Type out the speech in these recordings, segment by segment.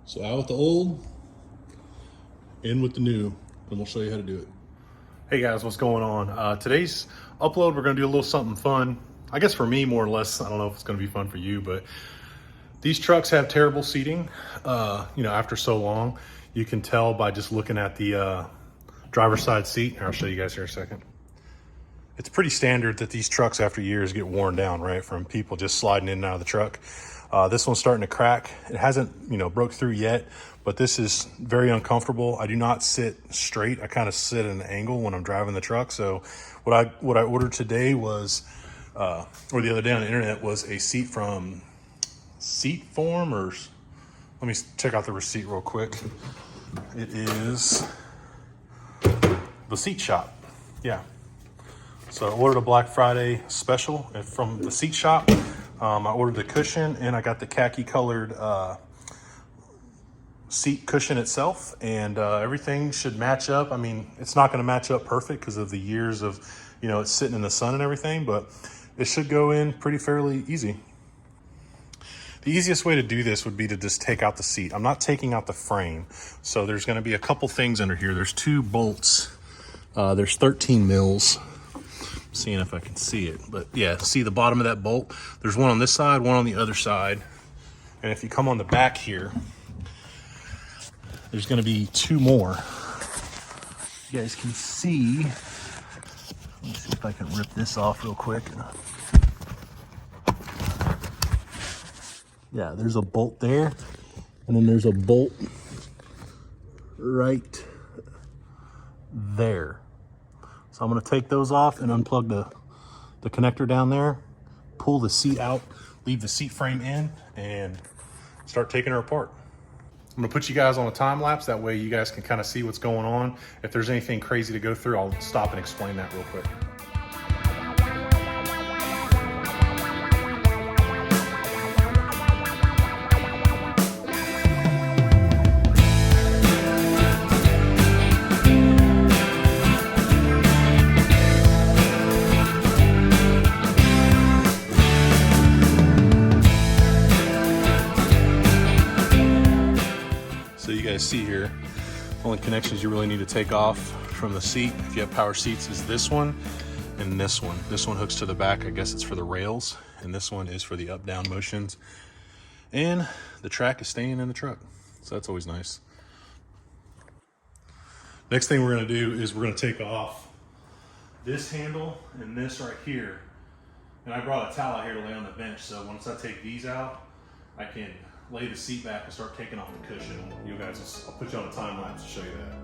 So out with the old, in with the new, and we'll show you how to do it. Hey guys, what's going on? Today's upload, we're gonna do a little something fun. I guess for me, more or less. I don't know if it's gonna be fun for you, but these trucks have terrible seating. After so long, you can tell by just looking at the driver's side seat. Here, I'll show you guys here in a second. It's pretty standard that these trucks after years get worn down, right? From people just sliding in and out of the truck. This one's starting to crack. It hasn't, broke through yet, but this is very uncomfortable. I do not sit straight. I kind of sit at an angle when I'm driving the truck. So what I ordered today was, or the other day on the internet, was a seat from Seatform, or let me check out the receipt real quick. It is the Seat Shop. Yeah. So I ordered a Black Friday special from the Seat Shop. I ordered the cushion, and I got the khaki colored seat cushion itself, and everything should match up. I mean, it's not going to match up perfect because of the years of, it's sitting in the sun and everything, but it should go in pretty fairly easy. The easiest way to do this would be to just take out the seat. I'm not taking out the frame. So there's going to be a couple things under here. There's 2 bolts. There's 13 mils. Seeing if I can see it, but yeah, see the bottom of that bolt? There's one on this side, one on the other side. And if you come on the back here, there's going to be 2 more. You guys can see. Let me see if I can rip this off real quick. Yeah, there's a bolt there, and then there's a bolt right there. So I'm going to take those off and unplug the connector down there, pull the seat out, leave the seat frame in, and start taking her apart. I'm going to put you guys on a time lapse. That way you guys can kind of see what's going on. If there's anything crazy to go through, I'll stop and explain that real quick. So you guys see here, only connections you really need to take off from the seat, if you have power seats, is this one and this one. This one hooks to the back. I guess it's for the rails, and this one is for the up-down motions. And the track is staying in the truck, so that's always nice. Next thing we're gonna do is we're gonna take off this handle and this right here. And I brought a towel out here to lay on the bench, so once I take these out, I can lay the seat back and start taking off the cushion. You guys, I'll put you on a time lapse to show you that.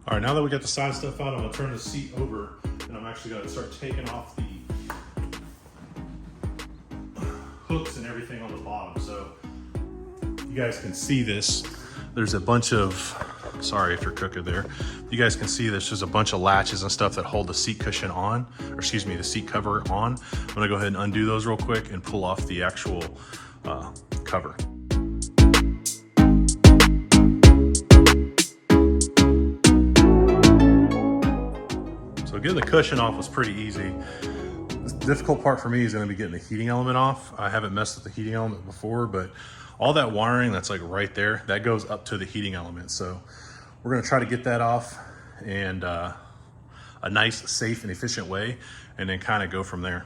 All right, now that we got the side stuff out, I'm gonna turn the seat over, and I'm actually gonna start taking off the hooks and everything on the bottom. So you guys can see this. There's a bunch of, sorry if you're crooked there. You guys can see there's just a bunch of latches and stuff that hold the seat cushion on, or excuse me, the seat cover on. I'm gonna go ahead and undo those real quick and pull off the actual cover. So getting the cushion off was pretty easy. The difficult part for me is gonna be getting the heating element off. I haven't messed with the heating element before, but all that wiring that's like right there, that goes up to the heating element. So we're gonna try to get that off and a nice, safe, and efficient way, and then kind of go from there.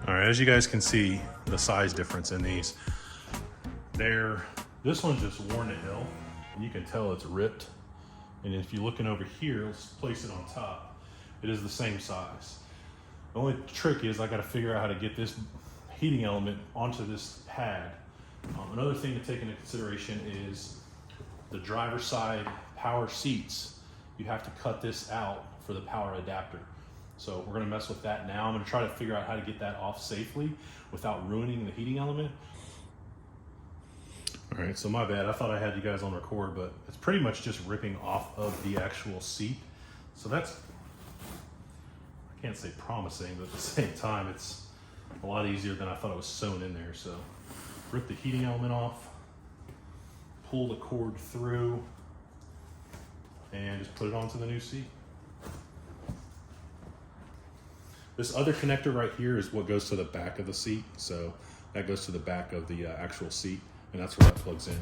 All right, as you guys can see, the size difference in these. This one's just worn to hell, and you can tell it's ripped. And if you're looking over here, let's place it on top. It is the same size. The only trick is I got to figure out how to get this heating element onto this pad. Another thing to take into consideration is the driver's side power seats. You have to cut this out for the power adapter. So we're gonna mess with that now. I'm gonna try to figure out how to get that off safely without ruining the heating element. All right, so my bad. I thought I had you guys on record, but it's pretty much just ripping off of the actual seat. So that's, I can't say promising, but at the same time, it's a lot easier than I thought it was sewn in there. So rip the heating element off, pull the cord through, and just put it onto the new seat. This other connector right here is what goes to the back of the seat. So that goes to the back of the actual seat, and that's where that plugs in.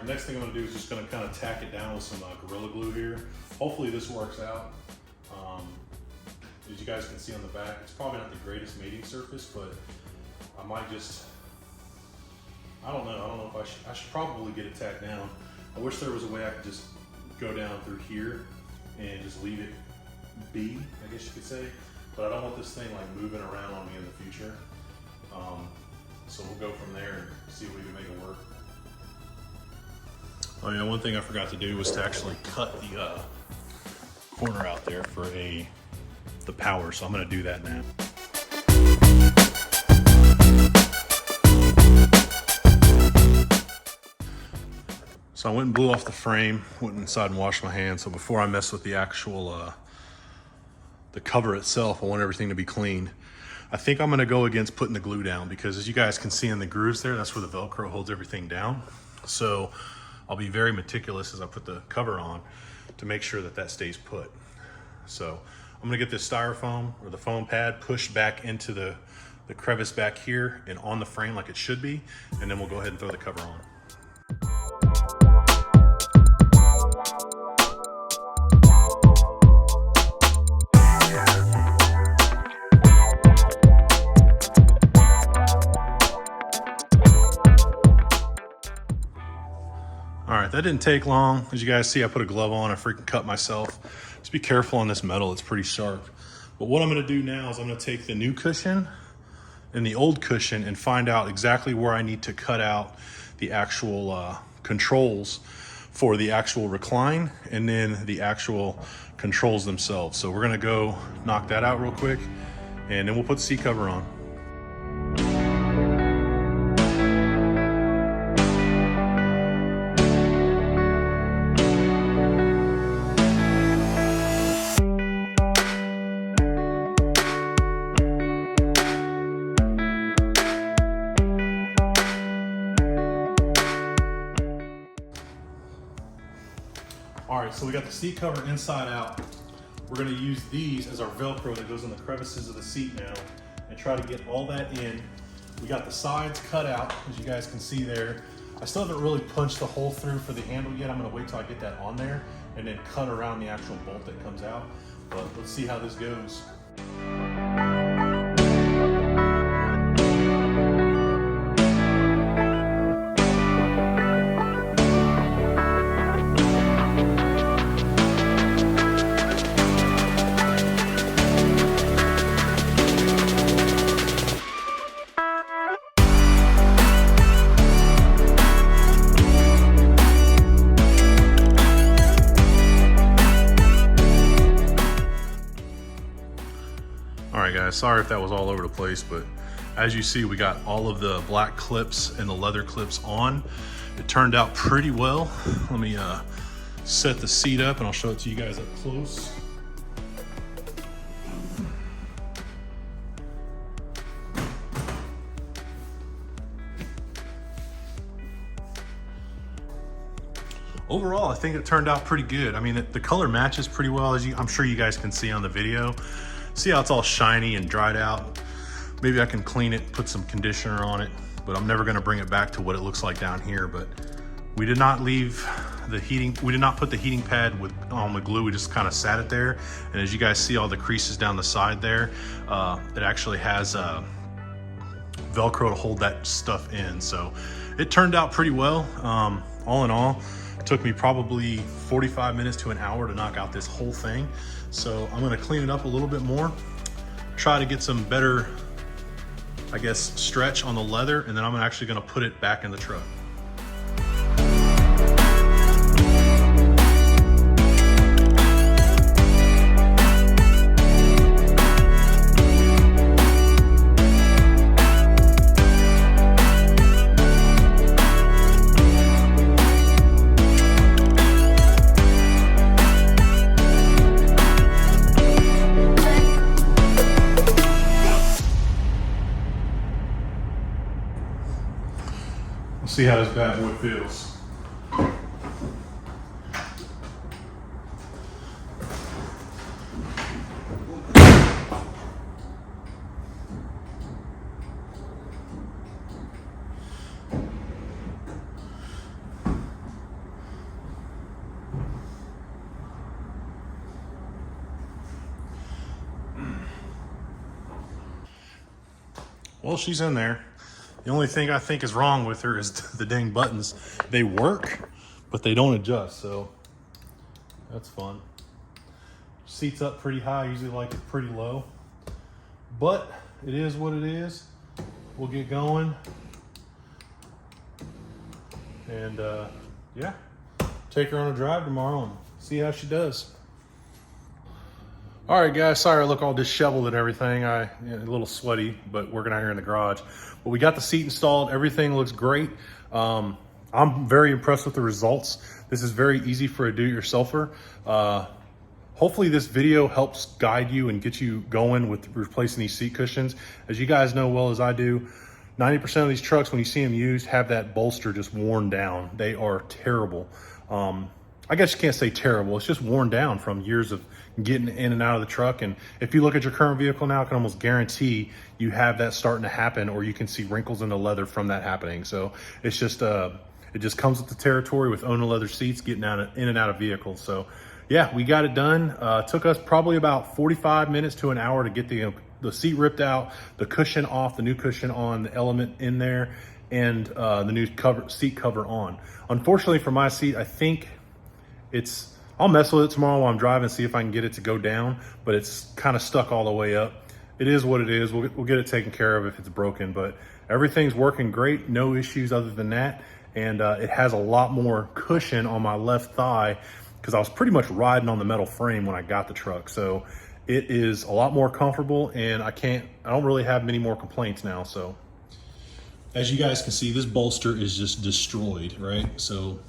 Next thing I'm going to do is just going to kind of tack it down with some Gorilla Glue here. Hopefully this works out. As you guys can see on the back, it's probably not the greatest mating surface, but I might just, I don't know if I should probably get it tacked down. I wish there was a way I could just go down through here and just leave it be, I guess you could say. But I don't want this thing like moving around on me in the future. So we'll go from there and see if we can make it work. Oh yeah, one thing I forgot to do was to actually cut the corner out there for the power, so I'm going to do that now. So I went and blew off the frame, went inside and washed my hands. So before I mess with the actual the cover itself, I want everything to be clean. I think I'm going to go against putting the glue down, because as you guys can see in the grooves there, that's where the Velcro holds everything down. So I'll be very meticulous as I put the cover on to make sure that that stays put. So I'm gonna get this styrofoam or the foam pad pushed back into the crevice back here and on the frame like it should be, and then we'll go ahead and throw the cover on. All right, that didn't take long. As you guys see, I put a glove on, I freaking cut myself. Just be careful on this metal, it's pretty sharp. But what I'm gonna do now is I'm gonna take the new cushion and the old cushion and find out exactly where I need to cut out the actual controls for the actual recline and then the actual controls themselves. So we're gonna go knock that out real quick and then we'll put the seat cover on. All right, so we got the seat cover inside out. We're gonna use these as our Velcro that goes in the crevices of the seat now and try to get all that in. We got the sides cut out, as you guys can see there. I still haven't really punched the hole through for the handle yet. I'm gonna wait till I get that on there and then cut around the actual bolt that comes out. But let's see how this goes. Sorry if that was all over the place, but as you see, we got all of the black clips and the leather clips on. It turned out pretty well. Let me set the seat up and I'll show it to you guys up close. Overall, I think it turned out pretty good. I mean, the color matches pretty well, as I'm sure you guys can see on the video. See how it's all shiny and dried out? Maybe I can clean it, put some conditioner on it, but I'm never gonna bring it back to what it looks like down here. But we did not leave the heating, we did not put the heating pad on the glue, we just kind of sat it there. And as you guys see all the creases down the side there, it actually has Velcro to hold that stuff in. So it turned out pretty well. All in all, it took me probably 45 minutes to an hour to knock out this whole thing. So I'm gonna clean it up a little bit more, try to get some better I guess, stretch on the leather, and then I'm actually gonna put it back in the truck. See how this bad boy feels. Well, she's in there. The only thing I think is wrong with her is the dang buttons. They work, but they don't adjust, so that's fun. Seat's up pretty high, usually like it pretty low, but it is what it is. We'll get going. And yeah, take her on a drive tomorrow and see how she does. All right, guys, sorry I look all disheveled and everything. A little sweaty, but working out here in the garage. But we got the seat installed. Everything looks great. I'm very impressed with the results. This is very easy for a do-it-yourselfer. Hopefully this video helps guide you and get you going with replacing these seat cushions. As you guys know well as I do, 90% of these trucks, when you see them used, have that bolster just worn down. They are terrible. I guess you can't say terrible. It's just worn down from years of getting in and out of the truck. And if you look at your current vehicle now, I can almost guarantee you have that starting to happen, or you can see wrinkles in the leather from that happening. So it's just, it just comes with the territory with owning leather seats, getting in and out of vehicles. So yeah, we got it done. Took us probably about 45 minutes to an hour to get the seat ripped out, the cushion off, the new cushion on, the Element in there, and the new seat cover on. Unfortunately for my seat, I think I'll mess with it tomorrow while I'm driving, see if I can get it to go down, but it's kind of stuck all the way up. It is what it is. We'll get it taken care of if it's broken, but everything's working great. No issues other than that. And it has a lot more cushion on my left thigh because I was pretty much riding on the metal frame when I got the truck. So it is a lot more comfortable, and I don't really have many more complaints now. So as you guys can see, this bolster is just destroyed, right? So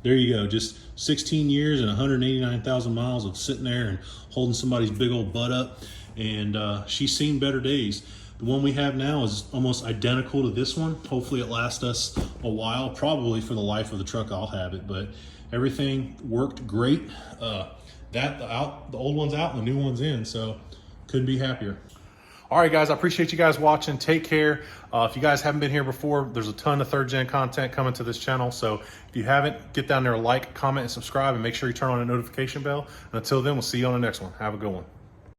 there you go, just 16 years and 189,000 miles of sitting there and holding somebody's big old butt up, and she's seen better days. The one we have now is almost identical to this one. Hopefully it lasts us a while, probably for the life of the truck I'll have it, but everything worked great. The old one's out and the new one's in, so couldn't be happier. All right, guys, I appreciate you guys watching. Take care. If you guys haven't been here before, there's a ton of third gen content coming to this channel. So if you haven't, get down there, like, comment, and subscribe, and make sure you turn on the notification bell. And until then, we'll see you on the next one. Have a good one.